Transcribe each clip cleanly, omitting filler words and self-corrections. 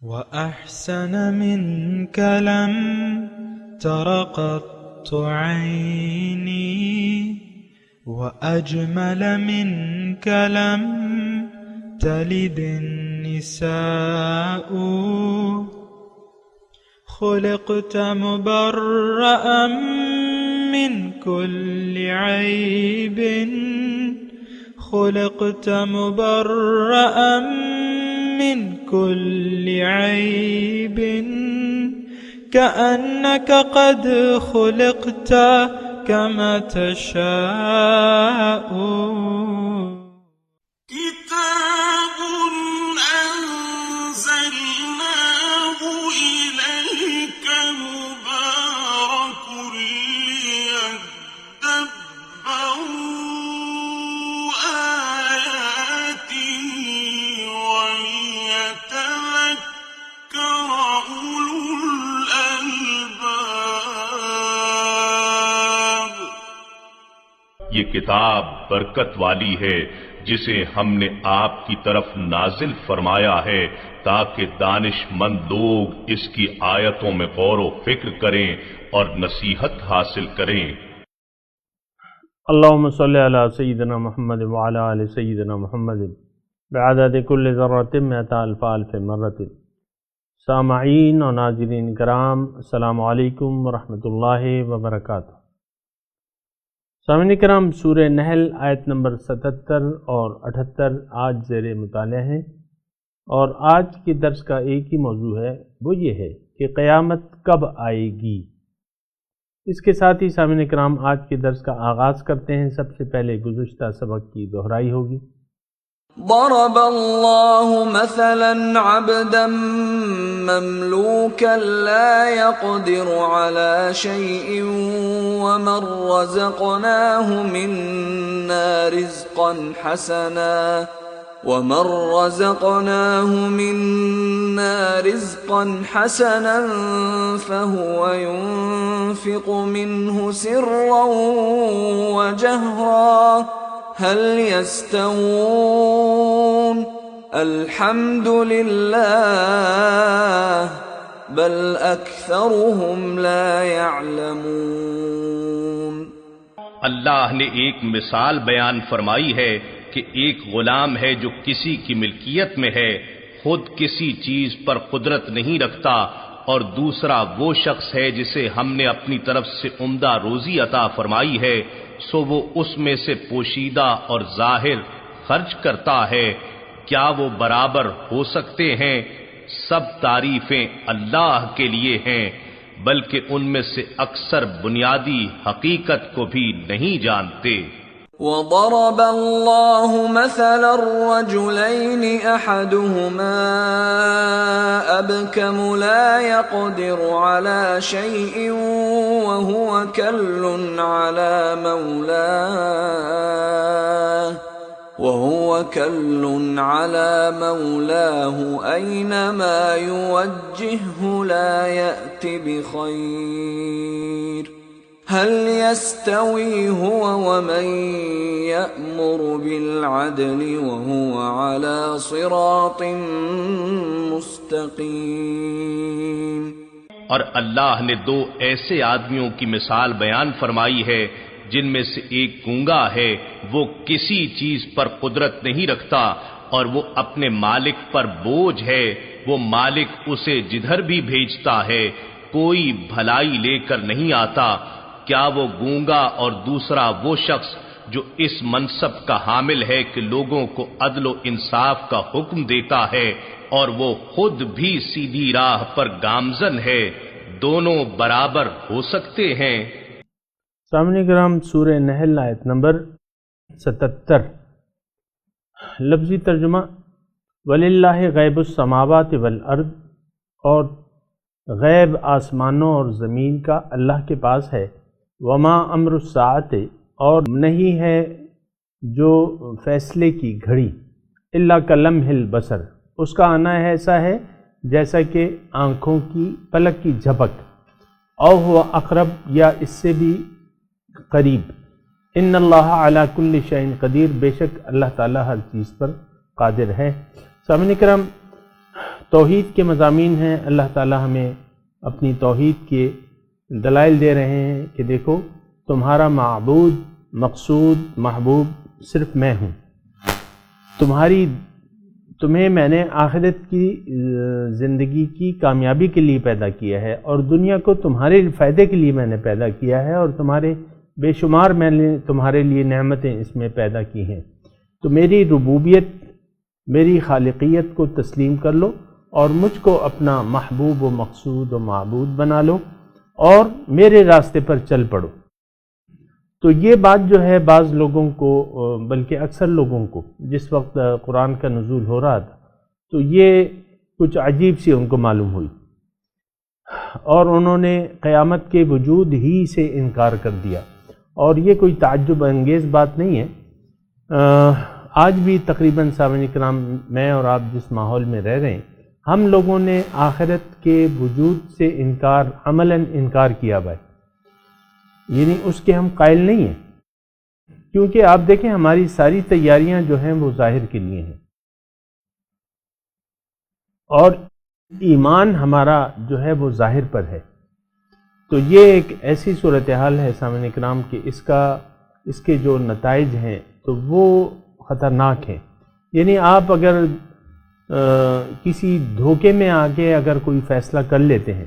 وأحسن منك لم تر قط عيني وأجمل منك لم تلد النساء خلقت مبرأ من كل عيب خلقت مبرأ من كل عيب كأنك قد خلقت كما تشاء كتاب أنزلناه إليك مبارك ليدبروا آياته وليتذكر أولو الألباب. یہ کتاب برکت والی ہے جسے ہم نے آپ کی طرف نازل فرمایا ہے تاکہ دانش مند لوگ اس کی آیتوں میں غور و فکر کریں اور نصیحت حاصل کریں. اللہم صلی علی سیدنا محمد وعلی آل سیدنا محمد بعدد کل ذرۃ مئۃ الف الف مرۃ. سامعین و ناظرین کرام، السلام علیکم ورحمۃ اللہ وبرکاتہ. سامعین کرام، سورہ نحل آیت نمبر 77 اور 78 آج زیر مطالعہ ہیں، اور آج کے درس کا ایک ہی موضوع ہے، وہ یہ ہے کہ قیامت کب آئے گی. اس کے ساتھ ہی سامعین کرام آج کے درس کا آغاز کرتے ہیں. سب سے پہلے گزشتہ سبق کی دہرائی ہوگی. ضرب اللہ مثلا عبدا مملوكا لا يقدر على شيء ومن رزقناه منا رزقا حسنا فهو ينفق منه سرا وجهرا هل يستوون الحمد لله بل أكثرهم لا يعلمون. اللہ نے ایک مثال بیان فرمائی ہے کہ ایک غلام ہے جو کسی کی ملکیت میں ہے، خود کسی چیز پر قدرت نہیں رکھتا، اور دوسرا وہ شخص ہے جسے ہم نے اپنی طرف سے عمدہ روزی عطا فرمائی ہے، سو وہ اس میں سے پوشیدہ اور ظاہر خرچ کرتا ہے. کیا وہ برابر ہو سکتے ہیں؟ سب تعریفیں اللہ کے لیے ہیں، بلکہ ان میں سے اکثر بنیادی حقیقت کو بھی نہیں جانتے. وضرب الله مثلا الرجلين أحدهما أبكم لا يقدر على شيء وهو كل على مولاه أينما يوجهه لا يأت بخير هل يستوي هو ومن يأمر بالعدل وهو على صراط مستقيم. اور اللہ نے دو ایسے آدمیوں کی مثال بیان فرمائی ہے جن میں سے ایک گونگا ہے، وہ کسی چیز پر قدرت نہیں رکھتا اور وہ اپنے مالک پر بوجھ ہے، وہ مالک اسے جدھر بھی بھیجتا ہے کوئی بھلائی لے کر نہیں آتا. کیا وہ گونگا اور دوسرا وہ شخص جو اس منصب کا حامل ہے کہ لوگوں کو عدل و انصاف کا حکم دیتا ہے اور وہ خود بھی سیدھی راہ پر گامزن ہے، دونوں برابر ہو سکتے ہیں؟ سامعین کرام، سورہ نحل آیت نمبر 77. لفظی ترجمہ: وَلِلَّهِ غیب السماوات والارض، اور غیب آسمانوں اور زمین کا اللہ کے پاس ہے. وما امر الساعت، اور نہیں ہے جو فیصلے کی گھڑی، الا کلمح البصر، اس کا آنا ایسا ہے جیسا کہ آنکھوں کی پلک کی جھپک. او ہوا اقرب، یا اس سے بھی قریب. ان اللہ علی کل شیء قدیر، بے شک اللہ تعالی ہر چیز پر قادر ہے. سامعین کرام، توحید کے مضامین ہیں۔ اللہ تعالی ہمیں اپنی توحید کے دلائل دے رہے ہیں کہ دیکھو تمہارا معبود، مقصود، محبوب صرف میں ہوں، تمہیں میں نے آخرت کی زندگی کی کامیابی کے لیے پیدا کیا ہے، اور دنیا کو تمہارے فائدے کے لیے میں نے پیدا کیا ہے، اور تمہارے بے شمار میں نے تمہارے لیے نعمتیں اس میں پیدا کی ہیں۔ تو میری ربوبیت، میری خالقیت کو تسلیم کر لو اور مجھ کو اپنا محبوب و مقصود و معبود بنا لو اور میرے راستے پر چل پڑو۔ تو یہ بات جو ہے بعض لوگوں کو، بلکہ اکثر لوگوں کو، جس وقت قرآن کا نزول ہو رہا تھا تو یہ کچھ عجیب سی ان کو معلوم ہوئی، اور انہوں نے قیامت کے وجود ہی سے انکار کر دیا۔ اور یہ کوئی تعجب انگیز بات نہیں ہے۔ آج بھی تقریباً سامعین کرام، میں اور آپ جس ماحول میں رہ رہے ہیں، ہم لوگوں نے آخرت کے وجود سے عملاً انکار کیا بھائی، یعنی اس کے ہم قائل نہیں ہیں، کیونکہ آپ دیکھیں ہماری ساری تیاریاں جو ہیں وہ ظاہر کے لیے ہیں، اور ایمان ہمارا جو ہے وہ ظاہر پر ہے۔ تو یہ ایک ایسی صورتحال ہے سامعین کرام کہ اس کے جو نتائج ہیں تو وہ خطرناک ہیں۔ یعنی آپ اگر کسی دھوکے میں آگے اگر کوئی فیصلہ کر لیتے ہیں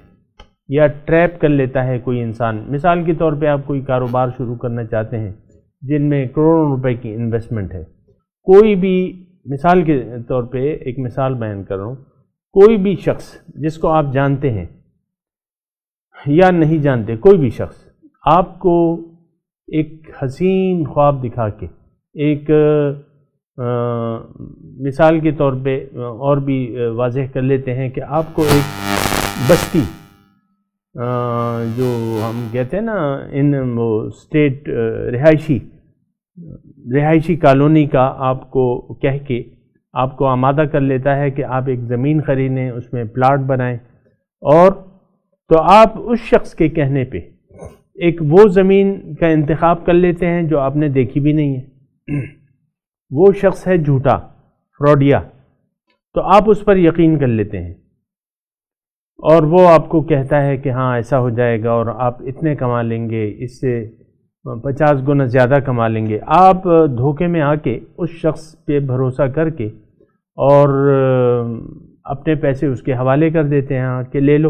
یا ٹریپ کر لیتا ہے کوئی انسان، مثال کے طور پہ آپ کوئی کاروبار شروع کرنا چاہتے ہیں جن میں کروڑوں روپے کی انویسٹمنٹ ہے، کوئی بھی، مثال کے طور پہ ایک مثال بیان کر رہا ہوں، کوئی بھی شخص جس کو آپ جانتے ہیں یا نہیں جانتے، کوئی بھی شخص آپ کو ایک حسین خواب دکھا کے، ایک مثال کے طور پہ اور بھی واضح کر لیتے ہیں کہ آپ کو ایک بستی، جو ہم کہتے ہیں نا وہ اسٹیٹ رہائشی کالونی کا آپ کو کہہ کے آپ کو آمادہ کر لیتا ہے کہ آپ ایک زمین خریدیں، اس میں پلاٹ بنائیں، اور تو آپ اس شخص کے کہنے پہ ایک وہ زمین کا انتخاب کر لیتے ہیں جو آپ نے دیکھی بھی نہیں ہے، وہ شخص ہے جھوٹا، فراڈیا، تو آپ اس پر یقین کر لیتے ہیں، اور وہ آپ کو کہتا ہے کہ ہاں ایسا ہو جائے گا اور آپ اتنے کما لیں گے، اس سے 50 گنا زیادہ کما لیں گے۔ آپ دھوکے میں آ کے اس شخص پہ بھروسہ کر کے اور اپنے پیسے اس کے حوالے کر دیتے ہیں کہ لے لو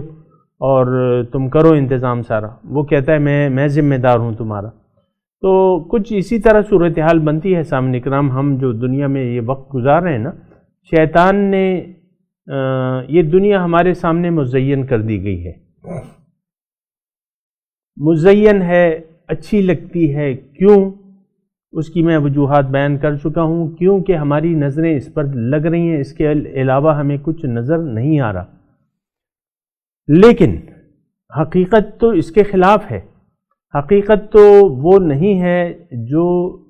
اور تم کرو انتظام سارا۔ وہ کہتا ہے میں ذمہ دار ہوں تمہارا۔ تو کچھ اسی طرح صورتحال بنتی ہے سامنے کرام۔ ہم جو دنیا میں یہ وقت گزار رہے ہیں نا، شیطان نے یہ دنیا ہمارے سامنے مزین کر دی گئی ہے، مزین ہے، اچھی لگتی ہے، کیوں؟ اس کی میں وجوہات بیان کر چکا ہوں، کیونکہ ہماری نظریں اس پر لگ رہی ہیں، اس کے علاوہ ہمیں کچھ نظر نہیں آ رہا۔ لیکن حقیقت تو اس کے خلاف ہے، حقیقت تو وہ نہیں ہے جو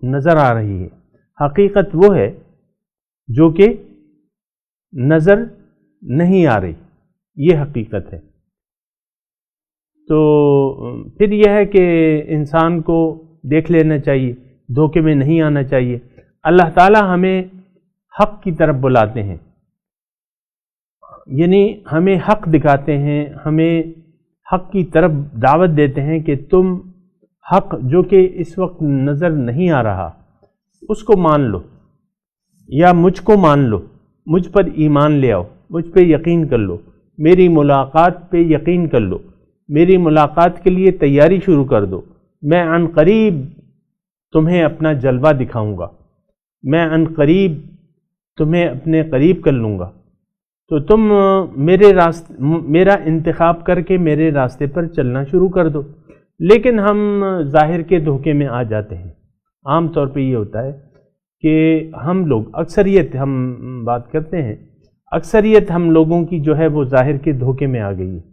نظر آ رہی ہے، حقیقت وہ ہے جو کہ نظر نہیں آ رہی، یہ حقیقت ہے۔ تو پھر یہ ہے کہ انسان کو دیکھ لینا چاہیے، دھوکے میں نہیں آنا چاہیے۔ اللہ تعالی ہمیں حق کی طرف بلاتے ہیں، یعنی ہمیں حق دکھاتے ہیں، ہمیں حق کی طرف دعوت دیتے ہیں کہ تم حق جو کہ اس وقت نظر نہیں آ رہا اس کو مان لو، یا مجھ کو مان لو، مجھ پر ایمان لے آؤ، مجھ پہ یقین کر لو، میری ملاقات پہ یقین کر لو، میری ملاقات کے لیے تیاری شروع کر دو، میں عن قریب تمہیں اپنا جلوہ دکھاؤں گا، میں عن قریب تمہیں اپنے قریب کر لوں گا، تو تم میرا انتخاب کر کے میرے راستے پر چلنا شروع کر دو۔ لیکن ہم ظاہر کے دھوکے میں آ جاتے ہیں۔ عام طور پہ یہ ہوتا ہے کہ ہم لوگ، اکثریت ہم بات کرتے ہیں، اکثریت ہم لوگوں کی جو ہے وہ ظاہر کے دھوکے میں آ گئی ہے،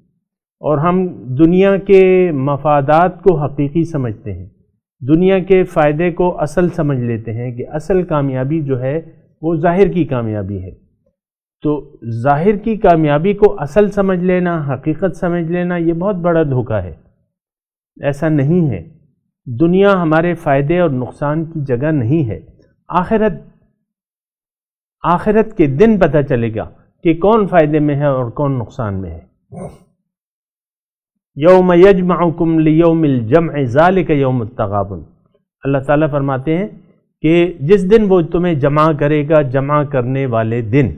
اور ہم دنیا کے مفادات کو حقیقی سمجھتے ہیں، دنیا کے فائدے کو اصل سمجھ لیتے ہیں کہ اصل کامیابی جو ہے وہ ظاہر کی کامیابی ہے۔ تو ظاہر کی کامیابی کو اصل سمجھ لینا، حقیقت سمجھ لینا، یہ بہت بڑا دھوکہ ہے۔ ایسا نہیں ہے، دنیا ہمارے فائدے اور نقصان کی جگہ نہیں ہے۔ آخرت کے دن پتہ چلے گا کہ کون فائدے میں ہے اور کون نقصان میں ہے۔ یوم یجمعکم لیوم الجمع ذالک یوم التغابن، اللہ تعالیٰ فرماتے ہیں کہ جس دن وہ تمہیں جمع کرے گا، جمع کرنے والے دن،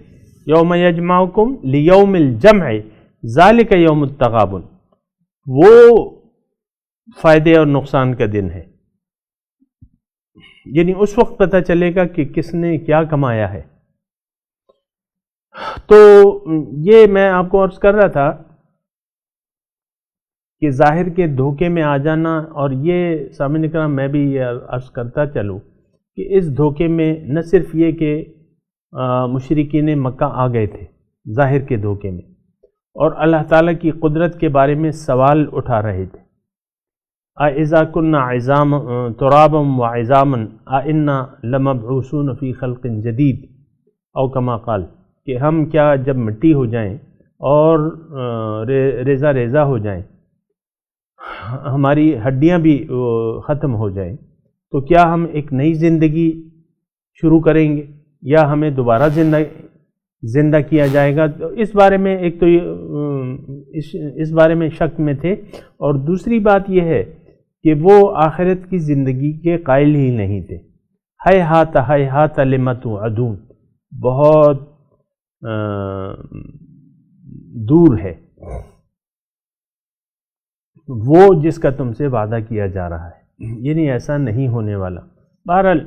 یوم یجمعکم لیوم الجمع ذالک یوم التغابن، وہ فائدے اور نقصان کا دن ہے، یعنی اس وقت پتہ چلے گا کہ کس نے کیا کمایا ہے۔ تو یہ میں آپ کو عرض کر رہا تھا کہ ظاہر کے دھوکے میں آ جانا، اور یہ سامعین اکرام میں بھی یہ عرض کرتا چلوں کہ اس دھوکے میں نہ صرف یہ کہ مشرکین مکہ آ گئے تھے ظاہر کے دھوکے میں، اور اللہ تعالیٰ کی قدرت کے بارے میں سوال اٹھا رہے تھے، اَإِذَا كُنَّا عِظَامًا تُرَابًا وَعِظَامًا أَإِنَّا لَمَبْعُوثُونَ فِي خَلْقٍ جَدِيدٍ او کما قال، کہ ہم کیا جب مٹی ہو جائیں اور ریزہ ریزہ ہو جائیں، ہماری ہڈیاں بھی ختم ہو جائیں، تو کیا ہم ایک نئی زندگی شروع کریں گے یا ہمیں دوبارہ زندہ کیا جائے گا؟ تو اس بارے میں ایک تو اس بارے میں شک میں تھے، اور دوسری بات یہ ہے کہ وہ آخرت کی زندگی کے قائل ہی نہیں تھے۔ ہیہات لما توعدون، بہت دور ہے وہ جس کا تم سے وعدہ کیا جا رہا ہے، یعنی ایسا نہیں ہونے والا۔ بہرحال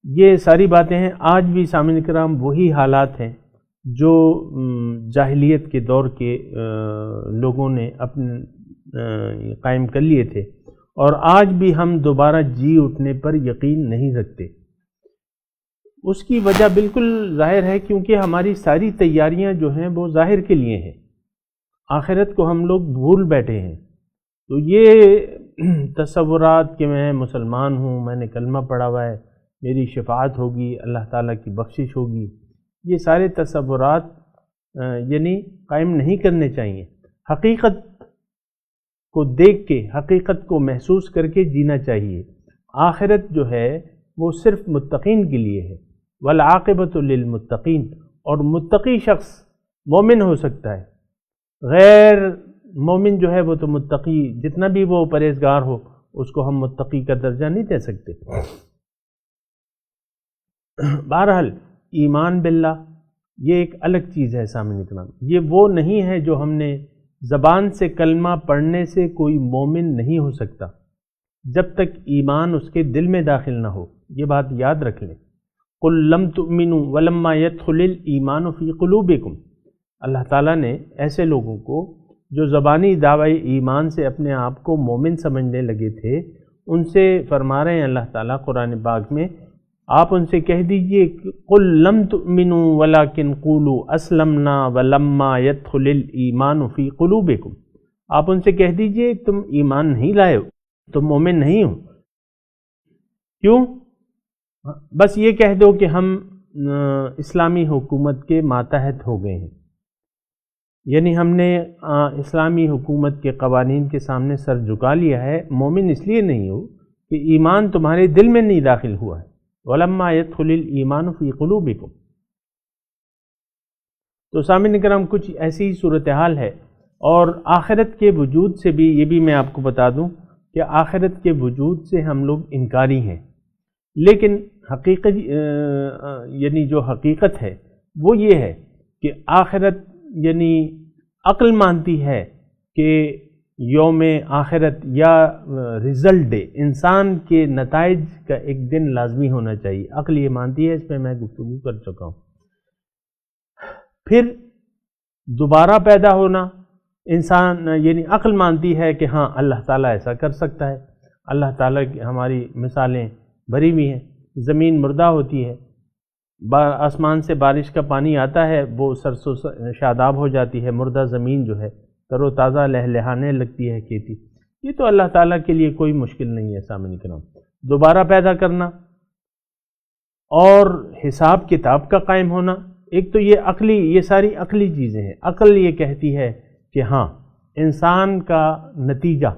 یہ ساری باتیں ہیں، آج بھی سامعین کرام وہی حالات ہیں جو جاہلیت کے دور کے لوگوں نے اپنے قائم کر لیے تھے، اور آج بھی ہم دوبارہ جی اٹھنے پر یقین نہیں رکھتے۔ اس کی وجہ بالکل ظاہر ہے، کیونکہ ہماری ساری تیاریاں جو ہیں وہ ظاہر کے لیے ہیں، آخرت کو ہم لوگ بھول بیٹھے ہیں۔ تو یہ تصورات کہ میں مسلمان ہوں، میں نے کلمہ پڑھا ہوا ہے، میری شفاعت ہوگی، اللہ تعالیٰ کی بخشش ہوگی، یہ سارے تصورات یعنی قائم نہیں کرنے چاہیے۔ حقیقت کو دیکھ کے، حقیقت کو محسوس کر کے جینا چاہیے۔ آخرت جو ہے وہ صرف متقین کے لیے ہے، والعاقبۃ للمتقین، اور متقی شخص مومن ہو سکتا ہے، غیر مومن جو ہے وہ تو متقی جتنا بھی وہ پرہیزگار ہو اس کو ہم متقی کا درجہ نہیں دے سکتے۔ بہرحال ایمان باللہ یہ ایک الگ چیز ہے سامعین اکرام، یہ وہ نہیں ہے جو ہم نے زبان سے کلمہ پڑھنے سے کوئی مومن نہیں ہو سکتا جب تک ایمان اس کے دل میں داخل نہ ہو، یہ بات یاد رکھ لیں۔ قُل لَمْ تُؤْمِنُوا وَلَمَّا يَدْخُلِ الْإِيمَانُ فِي قُلُوبِكُمْ، اللہ تعالیٰ نے ایسے لوگوں کو جو زبانی دعوی ایمان سے اپنے آپ کو مومن سمجھنے لگے تھے، ان سے فرما رہے ہیں اللہ تعالیٰ قرآن پاک میں، آپ ان سے کہہ دیجئے قُل لَمْ تُؤْمِنُوا وَلَكِنْ قُولُوا أَسْلَمْنَا وَلَمَّا يَدْخُلِ الْإِيمَانُ فِي قُلُوبِكُمْ، آپ ان سے کہہ دیجئے تم ایمان نہیں لائے ہو، تم مومن نہیں ہو۔ کیوں؟ بس یہ کہہ دو کہ ہم اسلامی حکومت کے ماتحت ہو گئے ہیں، یعنی ہم نے اسلامی حکومت کے قوانین کے سامنے سر جھکا لیا ہے۔ مومن اس لیے نہیں ہو کہ ایمان تمہارے دل میں نہیں داخل ہوا ہے، وَلَمَّا يَدْخُلِ الْإِيمَانُ فِي قُلُوبِكُمْ۔ تو سامعین کرام کچھ ایسی صورتحال ہے، اور آخرت کے وجود سے بھی یہ بھی میں آپ کو بتا دوں کہ آخرت کے وجود سے ہم لوگ انکاری ہیں، لیکن حقیقت یعنی جو حقیقت ہے وہ یہ ہے کہ آخرت یعنی عقل مانتی ہے کہ یوم آخرت یا رزلٹ ڈے، انسان کے نتائج کا ایک دن لازمی ہونا چاہیے، عقل یہ مانتی ہے، اس پہ میں گفتگو کر چکا ہوں۔ پھر دوبارہ پیدا ہونا، انسان یعنی عقل مانتی ہے کہ ہاں اللہ تعالیٰ ایسا کر سکتا ہے، اللہ تعالیٰ کی ہماری مثالیں بھری ہوئی ہیں، زمین مردہ ہوتی ہے، آسمان سے بارش کا پانی آتا ہے، وہ سرسوں شاداب ہو جاتی ہے، مردہ زمین جو ہے تر و تازہ لہلہانے لگتی ہے کھیتی۔ یہ تو اللہ تعالیٰ کے لیے کوئی مشکل نہیں ہے سامعین کرام۔ دوبارہ پیدا کرنا اور حساب کتاب کا قائم ہونا، ایک تو یہ ساری عقلی چیزیں ہیں۔ عقل یہ کہتی ہے کہ ہاں انسان کا نتیجہ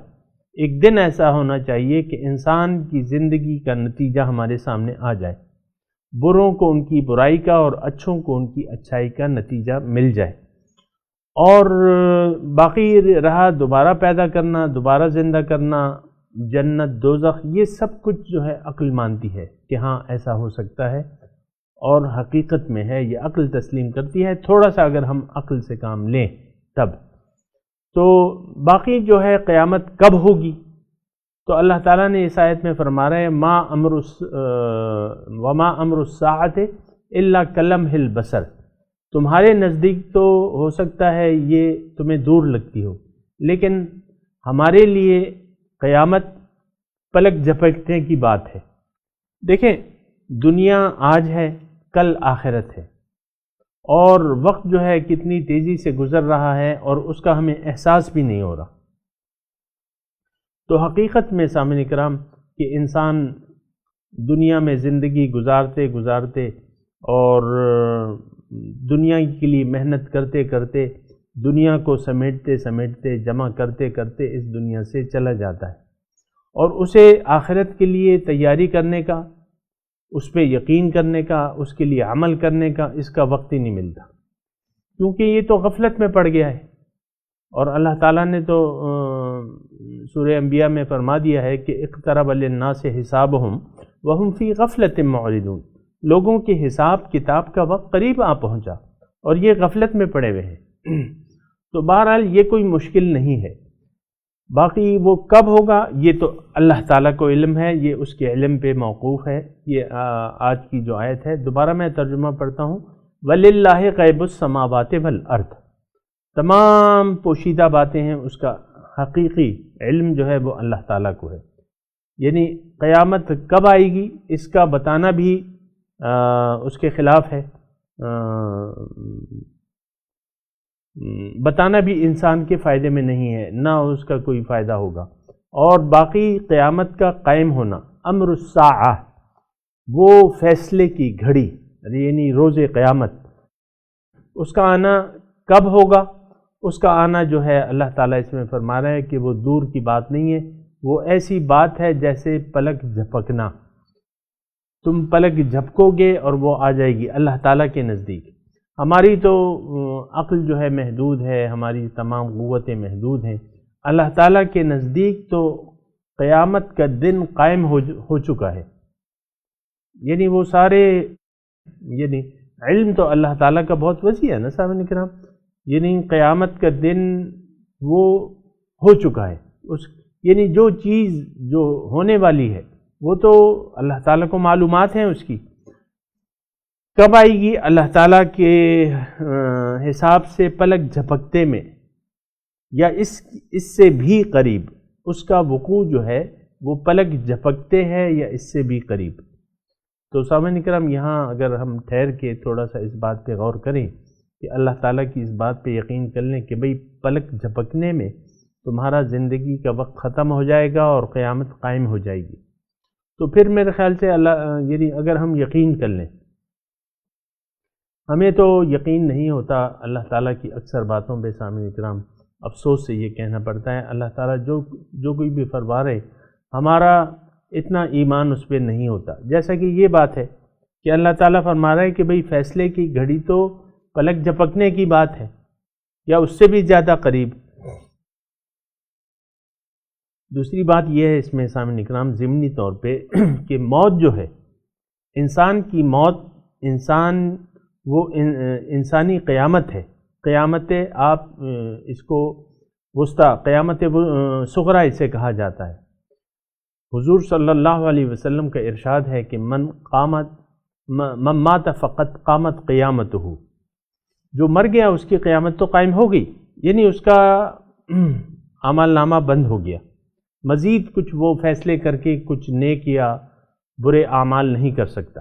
ایک دن ایسا ہونا چاہیے کہ انسان کی زندگی کا نتیجہ ہمارے سامنے آ جائے۔ بروں کو ان کی برائی کا اور اچھوں کو ان کی اچھائی کا نتیجہ مل جائے۔ اور باقی رہا دوبارہ پیدا کرنا، دوبارہ زندہ کرنا، جنت دوزخ، یہ سب کچھ جو ہے عقل مانتی ہے کہ ہاں ایسا ہو سکتا ہے اور حقیقت میں ہے، یہ عقل تسلیم کرتی ہے۔ تھوڑا سا اگر ہم عقل سے کام لیں تب تو باقی جو ہے قیامت کب ہوگی، تو اللہ تعالیٰ نے اس آیت میں فرما رہے ہیں وما امر الساعۃ الا کلمح البصر، تمہارے نزدیک تو ہو سکتا ہے یہ تمہیں دور لگتی ہو، لیکن ہمارے لیے قیامت پلک جھپکنے کی بات ہے۔ دیکھیں دنیا آج ہے، کل آخرت ہے، اور وقت جو ہے کتنی تیزی سے گزر رہا ہے اور اس کا ہمیں احساس بھی نہیں ہو رہا۔ تو حقیقت میں سامعین کرام کہ انسان دنیا میں زندگی گزارتے گزارتے اور دنیا کے لیے محنت کرتے کرتے، دنیا کو سمیٹتے سمیٹتے، جمع کرتے کرتے اس دنیا سے چلا جاتا ہے، اور اسے آخرت کے لیے تیاری کرنے کا، اس پہ یقین کرنے کا، اس کے لیے عمل کرنے کا اس کا وقت ہی نہیں ملتا، کیونکہ یہ تو غفلت میں پڑ گیا ہے۔ اور اللہ تعالیٰ نے تو سورہ انبیاء میں فرما دیا ہے کہ اقترب للناس حسابہم وہم فی غفلۃ معرضون، لوگوں کے حساب کتاب کا وقت قریب آ پہنچا اور یہ غفلت میں پڑے ہوئے ہیں۔ تو بہرحال یہ کوئی مشکل نہیں ہے، باقی وہ کب ہوگا یہ تو اللہ تعالیٰ کو علم ہے، یہ اس کے علم پہ موقوف ہے۔ یہ آج کی جو آیت ہے، دوبارہ میں ترجمہ پڑھتا ہوں، وَلِلَّهِ غَيْبُ السَّمَاوَاتِ وَالْأَرْضِ، تمام پوشیدہ باتیں ہیں، اس کا حقیقی علم جو ہے وہ اللہ تعالیٰ کو ہے۔ یعنی قیامت کب آئے گی اس کا بتانا بھی اس کے خلاف ہے، بتانا بھی انسان کے فائدے میں نہیں ہے، نہ اس کا کوئی فائدہ ہوگا۔ اور باقی قیامت کا قائم ہونا، امر الساعہ، وہ فیصلے کی گھڑی یعنی روز قیامت، اس کا آنا کب ہوگا؟ اس کا آنا جو ہے اللہ تعالیٰ اس میں فرما رہا ہے کہ وہ دور کی بات نہیں ہے، وہ ایسی بات ہے جیسے پلک جھپکنا، تم پلک جھپکو گے اور وہ آ جائے گی اللہ تعالیٰ کے نزدیک۔ ہماری تو عقل جو ہے محدود ہے، ہماری تمام قوتیں محدود ہیں، اللہ تعالیٰ کے نزدیک تو قیامت کا دن قائم ہو چکا ہے۔ یعنی وہ سارے یعنی علم تو اللہ تعالیٰ کا بہت وسیع ہے نا سامعین کرام، یعنی قیامت کا دن وہ ہو چکا ہے، یعنی جو چیز جو ہونے والی ہے وہ تو اللہ تعالیٰ کو معلومات ہیں اس کی، کب آئے گی اللہ تعالیٰ کے حساب سے پلک جھپکتے میں یا اس سے بھی قریب، اس کا وقوع جو ہے وہ پلک جھپکتے ہے یا اس سے بھی قریب۔ تو سامعین کرام یہاں اگر ہم ٹھہر کے تھوڑا سا اس بات پہ غور کریں کہ اللہ تعالیٰ کی اس بات پہ یقین کر لیں کہ بھئی پلک جھپکنے میں تمہارا زندگی کا وقت ختم ہو جائے گا اور قیامت قائم ہو جائے گی، تو پھر میرے خیال سے یعنی اگر ہم یقین کر لیں، ہمیں تو یقین نہیں ہوتا اللہ تعالیٰ کی اکثر باتوں پہ سامعین کرام، افسوس سے یہ کہنا پڑتا ہے اللہ تعالیٰ جو کوئی بھی فرما رہے ہمارا اتنا ایمان اس پہ نہیں ہوتا۔ جیسا کہ یہ بات ہے کہ اللہ تعالیٰ فرما رہا ہے کہ بھئی فیصلے کی گھڑی تو پلک جھپکنے کی بات ہے یا اس سے بھی زیادہ قریب۔ دوسری بات یہ ہے اس میں سامعین کرام ضمنی طور پہ کہ موت جو ہے، انسان کی موت، وہ انسانی قیامت ہے، قیامت آپ اس کو وسطیٰ، قیامت صغریٰ اسے کہا جاتا ہے۔ حضور صلی اللہ علیہ وسلم کا ارشاد ہے کہ من مات فقط قامت قیامتہ، جو مر گیا اس کی قیامت تو قائم ہو گئی، یعنی اس کا اعمال نامہ بند ہو گیا، مزید کچھ وہ فیصلے کر کے کچھ نیک یا برے اعمال نہیں کر سکتا،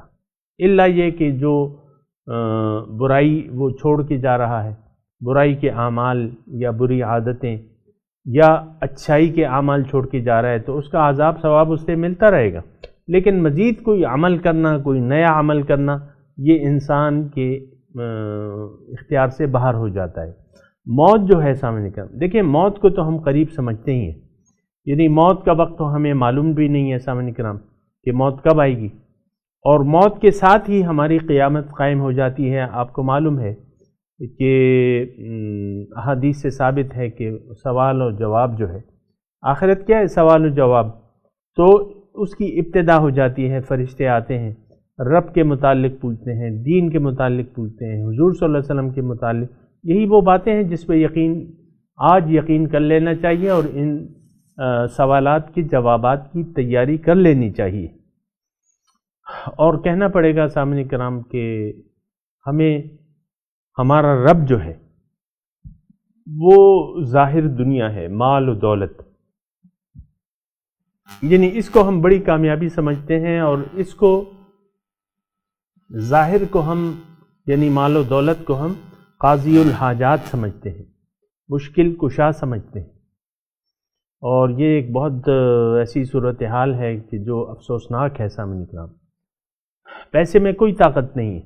الا یہ کہ جو برائی وہ چھوڑ کے جا رہا ہے، برائی کے اعمال یا بری عادتیں یا اچھائی کے اعمال چھوڑ کے جا رہا ہے تو اس کا عذاب ثواب اس سے ملتا رہے گا، لیکن مزید کوئی عمل کرنا، کوئی نیا عمل کرنا، یہ انسان کے اختیار سے باہر ہو جاتا ہے۔ موت جو ہے سامنے کا، دیکھیں موت کو تو ہم قریب سمجھتے ہی ہیں، یعنی موت کا وقت تو ہمیں معلوم بھی نہیں ہے سامنے کرام کہ موت کب آئے گی، اور موت کے ساتھ ہی ہماری قیامت قائم ہو جاتی ہے۔ آپ کو معلوم ہے کہ احادیث سے ثابت ہے کہ سوال و جواب جو ہے، آخرت کیا ہے؟ سوال و جواب۔ تو اس کی ابتدا ہو جاتی ہے، فرشتے آتے ہیں، رب کے متعلق پوچھتے ہیں، دین کے متعلق پوچھتے ہیں، حضور صلی اللہ علیہ وسلم کے متعلق۔ یہی وہ باتیں ہیں جس پہ آج یقین کر لینا چاہیے، اور ان سوالات کے جوابات کی تیاری کر لینی چاہیے۔ اور کہنا پڑے گا سامعین کرام کہ ہمیں ہمارا رب جو ہے وہ ظاہر دنیا ہے، مال و دولت، یعنی اس کو ہم بڑی کامیابی سمجھتے ہیں، اور اس کو ظاہر کو ہم یعنی مال و دولت کو ہم قاضی الحاجات سمجھتے ہیں، مشکل کشا سمجھتے ہیں۔ اور یہ ایک بہت ایسی صورتحال ہے کہ جو افسوسناک ہے سامعین کرام۔ پیسے میں کوئی طاقت نہیں ہے،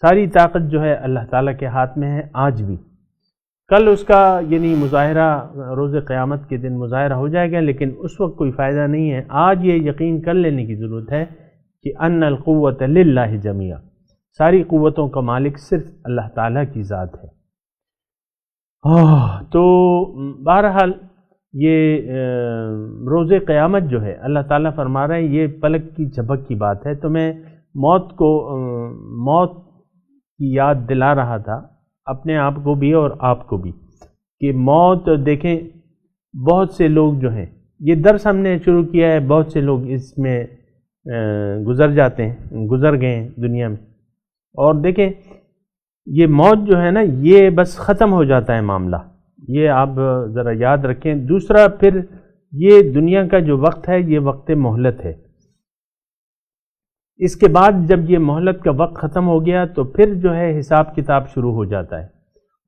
ساری طاقت جو ہے اللہ تعالیٰ کے ہاتھ میں ہے آج بھی۔ کل اس کا یعنی مظاہرہ روز قیامت کے دن مظاہرہ ہو جائے گا، لیکن اس وقت کوئی فائدہ نہیں ہے۔ آج یہ یقین کر لینے کی ضرورت ہے کہ ان القوت للہ جمیعا، ساری قوتوں کا مالک صرف اللہ تعالیٰ کی ذات ہے۔ تو بہرحال یہ روز قیامت جو ہے اللہ تعالیٰ فرما رہے ہیں یہ پلک کی جھپک کی بات ہے۔ تو میں موت کی یاد دلا رہا تھا اپنے آپ کو بھی اور آپ کو بھی، کہ موت دیکھیں بہت سے لوگ جو ہیں، یہ درس ہم نے شروع کیا ہے، بہت سے لوگ اس میں گزر گئے ہیں دنیا میں، اور دیکھیں یہ موت جو ہے نا یہ بس ختم ہو جاتا ہے معاملہ، یہ آپ ذرا یاد رکھیں۔ دوسرا پھر یہ دنیا کا جو وقت ہے یہ وقت مہلت ہے، اس کے بعد جب یہ مہلت کا وقت ختم ہو گیا تو پھر جو ہے حساب کتاب شروع ہو جاتا ہے۔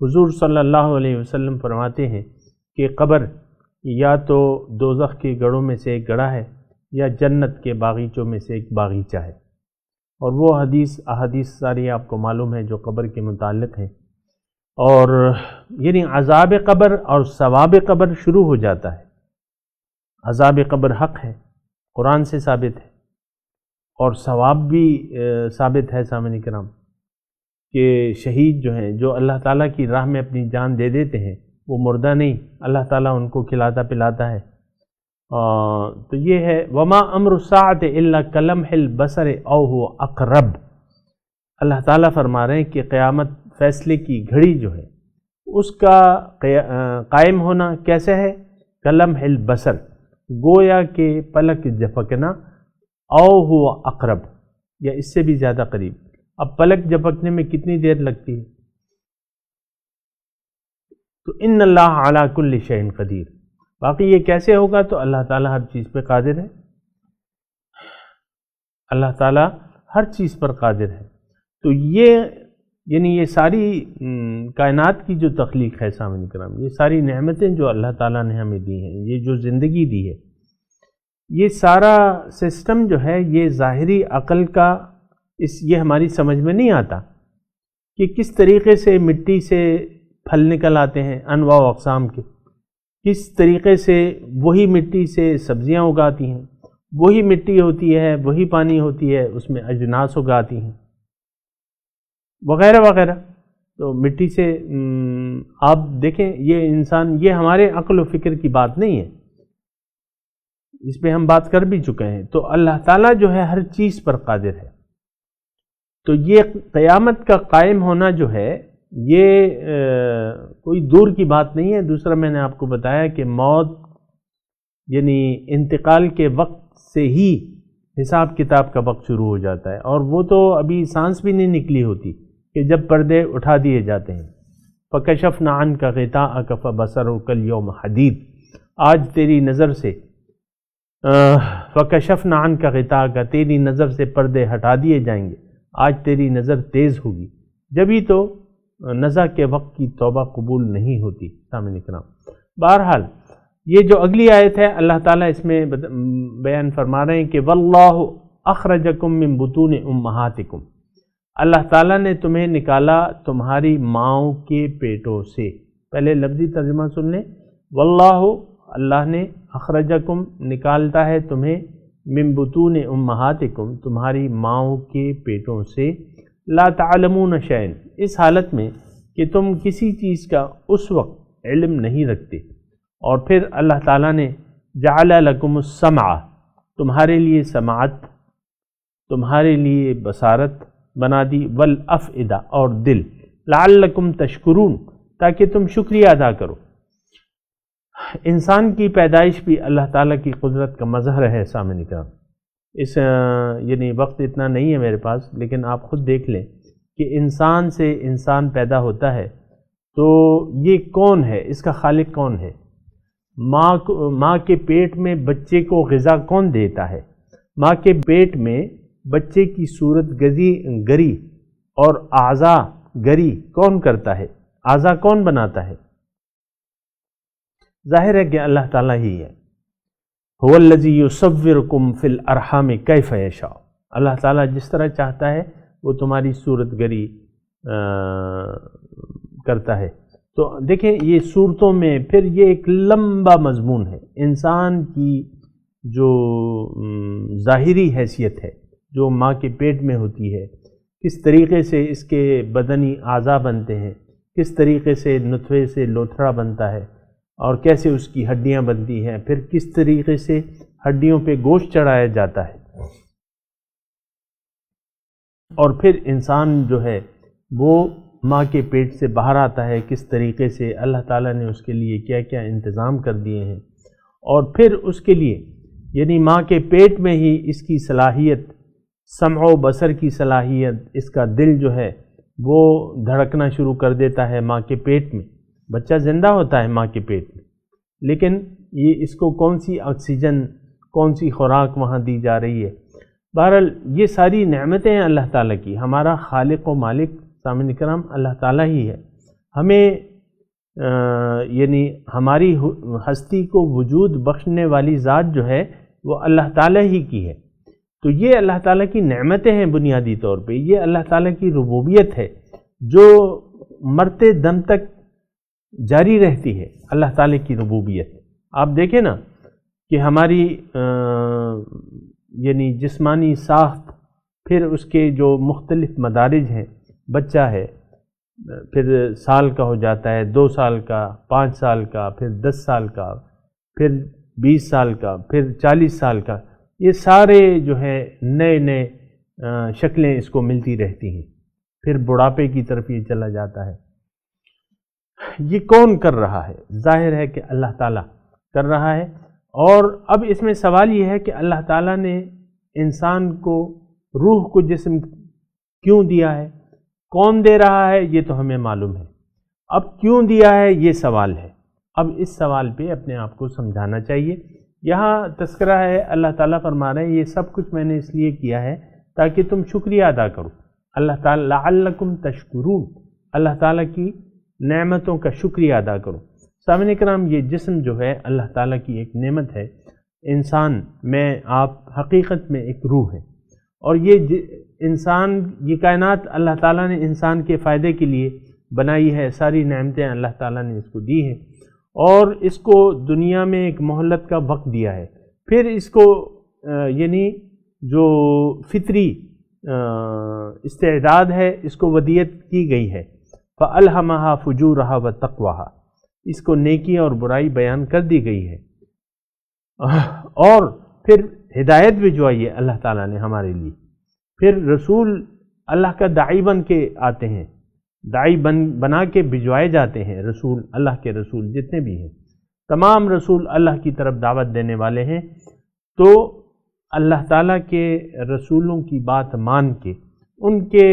حضور صلی اللہ علیہ وسلم فرماتے ہیں کہ قبر یا تو دوزخ کے گڑھوں میں سے ایک گڑھا ہے یا جنت کے باغیچوں میں سے ایک باغیچہ ہے، اور وہ احادیث ساری آپ کو معلوم ہے جو قبر کے متعلق ہیں۔ اور یعنی عذاب قبر اور ثواب قبر شروع ہو جاتا ہے۔ عذاب قبر حق ہے، قرآن سے ثابت ہے، اور ثواب بھی ثابت ہے سامعین کرام، کہ شہید جو ہیں جو اللہ تعالیٰ کی راہ میں اپنی جان دے دیتے ہیں وہ مردہ نہیں، اللہ تعالیٰ ان کو کھلاتا پلاتا ہے۔ تو یہ ہے وما امر الساعۃ الا کلمح البصر او هو اقرب۔ اللہ تعالیٰ فرما رہے ہیں کہ قیامت فیصلے کی گھڑی جو ہے اس کا قائم ہونا کیسے ہے؟ کلمح البصر، گویا کہ پلک جھپکنا، او هو اقرب، یا اس سے بھی زیادہ قریب۔ اب پلک جھپکنے میں کتنی دیر لگتی ہے؟ تو ان اللہ علی کل شیء قدیر، باقی یہ کیسے ہوگا؟ تو اللہ تعالیٰ ہر چیز پہ قادر ہے، اللہ تعالیٰ ہر چیز پر قادر ہے۔ تو یہ ساری کائنات کی جو تخلیق ہے سامعین کرام، یہ ساری نعمتیں جو اللہ تعالیٰ نے ہمیں دی ہیں، یہ جو زندگی دی ہے، یہ سارا سسٹم جو ہے یہ ظاہری عقل کا یہ ہماری سمجھ میں نہیں آتا کہ کس طریقے سے مٹی سے پھل نکل آتے ہیں انواع و اقسام کے، کس طریقے سے وہی مٹی سے سبزیاں اگاتی ہیں، وہی مٹی ہوتی ہے، وہی پانی ہوتی ہے، اس میں اجناس اگاتی ہیں وغیرہ وغیرہ۔ تو مٹی سے آپ دیکھیں یہ انسان، یہ ہمارے عقل و فکر کی بات نہیں ہے، اس پہ ہم بات کر بھی چکے ہیں۔ تو اللہ تعالیٰ جو ہے ہر چیز پر قادر ہے۔ تو یہ قیامت کا قائم ہونا جو ہے یہ کوئی دور کی بات نہیں ہے۔ دوسرا میں نے آپ کو بتایا کہ موت یعنی انتقال کے وقت سے ہی حساب کتاب کا وقت شروع ہو جاتا ہے، اور وہ تو ابھی سانس بھی نہیں نکلی ہوتی کہ جب پردے اٹھا دیے جاتے ہیں۔ فَكَشَفْنَا عَنْكَ غِطَاءَكَ فَبَصَرُكَ الْيَوْمَ حَدِيدٌ، آج تیری نظر سے فَكَشَفْنَا عَنْكَ غِطَاءَكَ، تیری نظر سے پردے ہٹا دیے جائیں گے، آج تیری نظر تیز ہوگی۔ جبھی تو نزع کے وقت کی توبہ قبول نہیں ہوتی سامعین کرام۔ بہرحال یہ جو اگلی آیت ہے اللہ تعالیٰ اس میں بیان فرما رہے ہیں کہ وَاللَّهُ أَخْرَجَكُم مِّن بُطُونِ أُمَّهَاتِكُم، اللہ تعالیٰ نے تمہیں نکالا تمہاری ماؤں کے پیٹوں سے۔ پہلے لفظی ترجمہ سن لیں، واللہ، اللہ نے، اخرجکم، نکالتا ہے تمہیں من بطون امہاتکم تمہاری ماؤں کے پیٹوں سے لا تعلمون شیئا اس حالت میں کہ تم کسی چیز کا اس وقت علم نہیں رکھتے. اور پھر اللہ تعالیٰ نے جعل لکم السمع تمہارے لیے سماعت تمہارے لیے بصارت بنا دی والافئدہ اور دل لعلکم تشکرون تاکہ تم شکریہ ادا کرو. انسان کی پیدائش بھی اللہ تعالیٰ کی قدرت کا مظہر ہے. سامنے کا یعنی وقت اتنا نہیں ہے میرے پاس، لیکن آپ خود دیکھ لیں کہ انسان سے انسان پیدا ہوتا ہے تو یہ کون ہے، اس کا خالق کون ہے؟ ماں کے پیٹ میں بچے کو غذا کون دیتا ہے؟ ماں کے پیٹ میں بچے کی صورت گری اور اعضاء گری کون کرتا ہے؟ اعضاء کون بناتا ہے؟ ظاہر ہے کہ اللہ تعالیٰ ہی ہے. هو الذی یصورکم فی الارحام کیف یشاء اللہ تعالیٰ جس طرح چاہتا ہے وہ تمہاری صورت گری کرتا ہے. تو دیکھیں یہ صورتوں میں پھر یہ ایک لمبا مضمون ہے. انسان کی جو ظاہری حیثیت ہے جو ماں کے پیٹ میں ہوتی ہے، کس طریقے سے اس کے بدنی اعضاء بنتے ہیں، کس طریقے سے نطفے سے لوتھڑا بنتا ہے اور کیسے اس کی ہڈیاں بنتی ہیں، پھر کس طریقے سے ہڈیوں پہ گوشت چڑھایا جاتا ہے، اور پھر انسان جو ہے وہ ماں کے پیٹ سے باہر آتا ہے، کس طریقے سے اللہ تعالیٰ نے اس کے لیے کیا کیا انتظام کر دیے ہیں. اور پھر اس کے لیے یعنی ماں کے پیٹ میں ہی اس کی صلاحیت، سمع و بصر کی صلاحیت، اس کا دل جو ہے وہ دھڑکنا شروع کر دیتا ہے ماں کے پیٹ میں. بچہ زندہ ہوتا ہے ماں کے پیٹ میں، لیکن یہ اس کو کون سی آکسیجن، کون سی خوراک وہاں دی جا رہی ہے. بہرحال یہ ساری نعمتیں ہیں اللہ تعالیٰ کی. ہمارا خالق و مالک سامعین کرام اللہ تعالیٰ ہی ہے. ہمیں یعنی ہماری ہستی کو وجود بخشنے والی ذات جو ہے وہ اللہ تعالیٰ ہی کی ہے. تو یہ اللہ تعالیٰ کی نعمتیں ہیں بنیادی طور پہ. یہ اللہ تعالیٰ کی ربوبیت ہے جو مرتے دم تک جاری رہتی ہے. اللہ تعالیٰ کی ربوبیت آپ دیکھیں نا کہ ہماری یعنی جسمانی ساخت، پھر اس کے جو مختلف مدارج ہیں، بچہ ہے پھر سال کا ہو جاتا ہے، 2 سال کا، 5 سال کا، پھر 10 سال کا، پھر 20 سال کا، پھر 40 سال کا. یہ سارے جو ہے نئے شکلیں اس کو ملتی رہتی ہیں. پھر بڑھاپے کی طرف یہ چلا جاتا ہے. یہ کون کر رہا ہے؟ ظاہر ہے کہ اللہ تعالیٰ کر رہا ہے. اور اب اس میں سوال یہ ہے کہ اللہ تعالیٰ نے انسان کو روح کو جسم کیوں دیا ہے؟ کون دے رہا ہے؟ یہ تو ہمیں معلوم ہے. اب کیوں دیا ہے یہ سوال ہے. اب اس سوال پہ اپنے آپ کو سمجھانا چاہیے. یہاں تذکرہ ہے، اللہ تعالیٰ فرما رہے ہیں یہ سب کچھ میں نے اس لیے کیا ہے تاکہ تم شکریہ ادا کرو. اللہ تعالیٰ لعلکم تشکرون، اللہ تعالیٰ کی نعمتوں کا شکریہ ادا کرو. سامعین کرام یہ جسم جو ہے اللہ تعالیٰ کی ایک نعمت ہے. انسان میں آپ حقیقت میں ایک روح ہے، اور یہ انسان، یہ کائنات اللہ تعالیٰ نے انسان کے فائدے کے لیے بنائی ہے. ساری نعمتیں اللہ تعالیٰ نے اس کو دی ہیں اور اس کو دنیا میں ایک مہلت کا وقت دیا ہے. پھر اس کو یعنی جو فطری استعداد ہے اس کو ودیت کی گئی ہے. فَأَلْهَمَهَا فُجُورَهَا وَتَقْوَاهَا، اس کو نیکی اور برائی بیان کر دی گئی ہے. اور پھر ہدایت بھجوائی ہے اللہ تعالیٰ نے ہمارے لیے. پھر رسول اللہ کا داعی بن کے آتے ہیں، داعی بنا کے بھجوائے جاتے ہیں. رسول اللہ کے رسول جتنے بھی ہیں تمام رسول اللہ کی طرف دعوت دینے والے ہیں. تو اللہ تعالیٰ کے رسولوں کی بات مان کے ان کے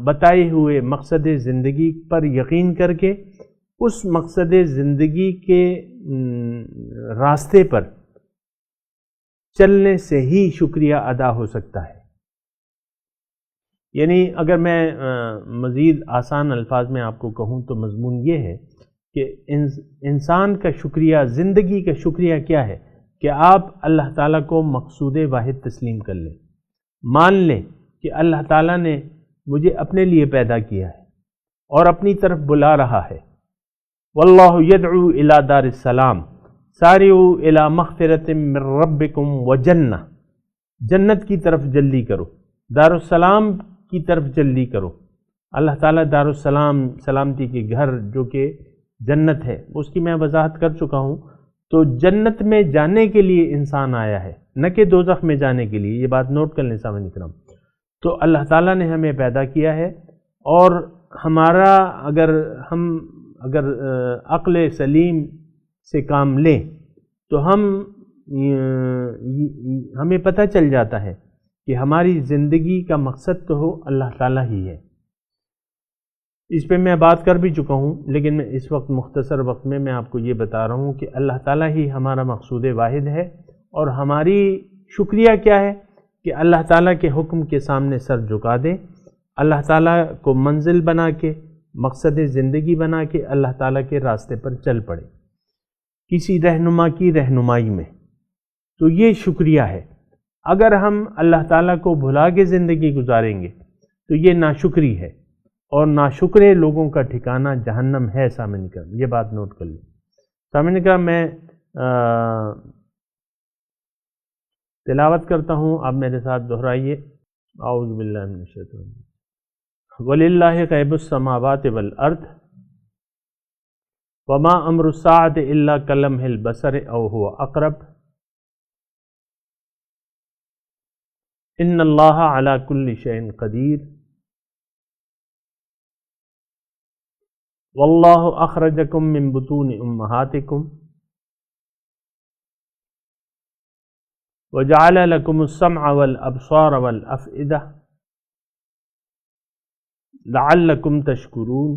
بتائے ہوئے مقصد زندگی پر یقین کر کے اس مقصد زندگی کے راستے پر چلنے سے ہی شکریہ ادا ہو سکتا ہے. یعنی اگر میں مزید آسان الفاظ میں آپ کو کہوں تو مضمون یہ ہے کہ انسان کا شکریہ، زندگی کا شکریہ کیا ہے کہ آپ اللہ تعالیٰ کو مقصود واحد تسلیم کر لیں. مان لیں کہ اللہ تعالیٰ نے مجھے اپنے لیے پیدا کیا ہے اور اپنی طرف بلا رہا ہے. واللہ یدعو الی دار السلام، سارعوا الی مغفرۃ من ربکم وجنہ، جنت کی طرف جلدی کرو، دارالسلام کی طرف جلدی کرو۔ اللہ تعالیٰ دارالسلام، سلامتی کے گھر جو کہ جنت ہے، اس کی میں وضاحت کر چکا ہوں۔ تو جنت میں جانے کے لیے انسان آیا ہے، نہ کہ دوزخ میں جانے کے لیے، یہ بات نوٹ کر لیں سامعین کرام۔ تو اللہ تعالیٰ نے ہمیں پیدا کیا ہے، اور ہمارا اگر عقل سلیم سے کام لیں تو ہمیں پتہ چل جاتا ہے کہ ہماری زندگی کا مقصد تو ہو اللہ تعالیٰ ہی ہے۔ اس پہ میں بات کر بھی چکا ہوں، لیکن میں اس وقت مختصر وقت میں آپ کو یہ بتا رہا ہوں کہ اللہ تعالیٰ ہی ہمارا مقصود واحد ہے، اور ہماری شکریہ کیا ہے کہ اللہ تعالیٰ کے حکم کے سامنے سر جھکا دیں، اللہ تعالیٰ کو منزل بنا کے، مقصد زندگی بنا کے اللہ تعالیٰ کے راستے پر چل پڑے کسی رہنما کی رہنمائی میں۔ تو یہ شکریہ ہے۔ اگر ہم اللہ تعالیٰ کو بھلا کے زندگی گزاریں گے تو یہ ناشکری ہے، اور ناشکرے لوگوں کا ٹھکانہ جہنم ہے۔ سامعین کرام، یہ بات نوٹ کر لیں۔ سامعین کرام، میں تلاوت کرتا ہوں، آپ میرے ساتھ دہرائیے۔ اعوذ باللہ من الشیطان الرجیم۔ وَلِلَّهِ غَيْبُ السَّمَاوَاتِ وَالْأَرْضِ وَمَا أَمْرُ السَّاعَةِ إِلَّا كَلَمْحِ الْبَصَرِ أَوْ هُوَ أَقْرَبُ إِنَّ اللَّهَ عَلَى كُلِّ شَيْءٍ قَدِيرٌ وَاللَّهُ أَخْرَجَكُم مِّن بُطُونِ أُمَّهَاتِكُمْ وَجَعَلَ لَكُمُ السَّمْعَ وَالْأَبْصَارَ وَالْأَفْئِدَةَ لَعَلَّكُمْ تَشْكُرُونَ۔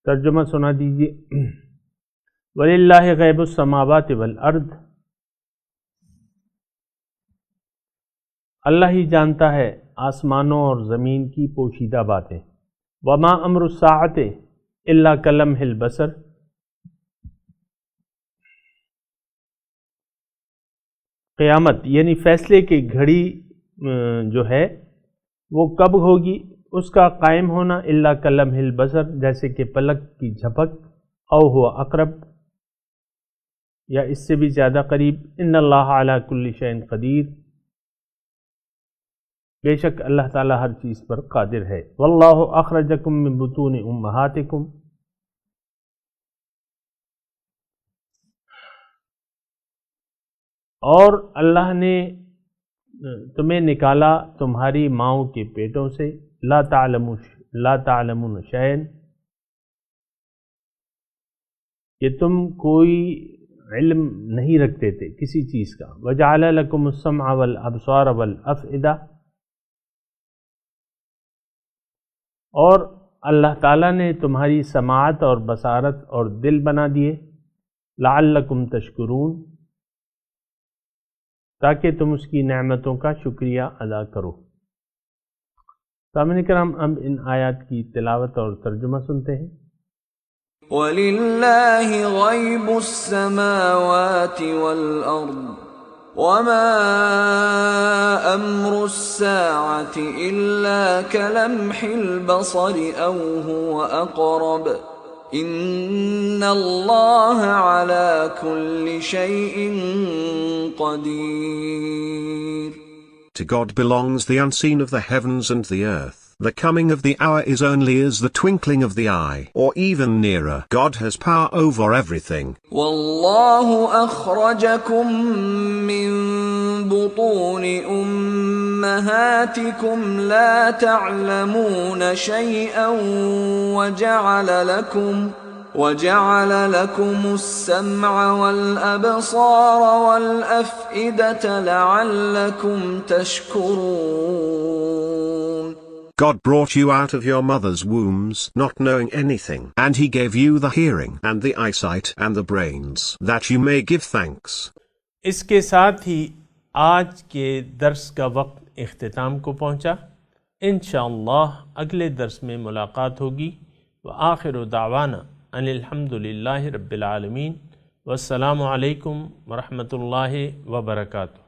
ترجمہ سنا دیجیے۔ وَلِلَّهِ غَيْبُ السَّمَاوَاتِ وَالْأَرْضِ، اللہ ہی جانتا ہے آسمانوں اور زمین کی پوشیدہ باتیں۔ وَمَا أَمْرُ السَّاعَةِ إِلَّا كَلَمْحِ الْبَصَرِ، قیامت یعنی فیصلے کی گھڑی جو ہے وہ کب ہوگی، اس کا قائم ہونا، الا کلمح البصر، جیسے کہ پلک کی جھپک، او ہوا اقرب، یا اس سے بھی زیادہ قریب۔ ان اللہ علی کل شیء قدیر، بے شک اللہ تعالیٰ ہر چیز پر قادر ہے۔ واللہ اخرجکم من بطون امہاتکم، اور اللہ نے تمہیں نکالا تمہاری ماؤں کے پیٹوں سے، لا تعلمون شیئا، کہ تم کوئی علم نہیں رکھتے تھے کسی چیز کا۔ وجعل لکم السمع والابصار والافئدہ، اور اللہ تعالیٰ نے تمہاری سماعت اور بصارت اور دل بنا دیے، لعلکم تشکرون، تاکہ تم اس کی نعمتوں کا شکریہ ادا کرو۔ سامعین کرام، اب ان آیات کی تلاوت اور ترجمہ سنتے ہیں۔ وَلِلَّهِ غَيْبُ السَّمَاوَاتِ وَالْأَرْضِ وَمَا أَمْرُ السَّاعَةِ إِلَّا كَلَمْحِ الْبَصَرِ أَوْ هُوَ أَقْرَبُ إِنَّ اللَّهَ عَلَى كُلِّ شَيْءٍ قَدِيرٌ۔ To God belongs the unseen of the heavens and the earth. The coming of the hour is only as the twinkling of the eye, or even nearer. God has power over everything. وَاللَّهُ أَخْرَجَكُم مِّن بُطُونِ أُمَّهَاتِكُمْ لَا تَعْلَمُونَ شَيْئًا وَجَعَلَ لَكُمُ السَّمْعَ وَالْأَبْصَارَ وَالْأَفْئِدَةَ لَعَلَّكُمْ تَشْكُرُونَ۔ God brought you out of your mother's wombs, not knowing anything, and He gave you the hearing, and the eyesight, and the brains, that you may give thanks. اس کے ساتھ ہی آج کے درس کا وقت اختتام کو پہنچا۔ انشاءاللہ اگلے درس میں ملاقات ہوگی۔ وآخر دعوانا ان الحمدللہ رب العالمین، والسلام علیکم ورحمۃ اللہ وبرکاتہ۔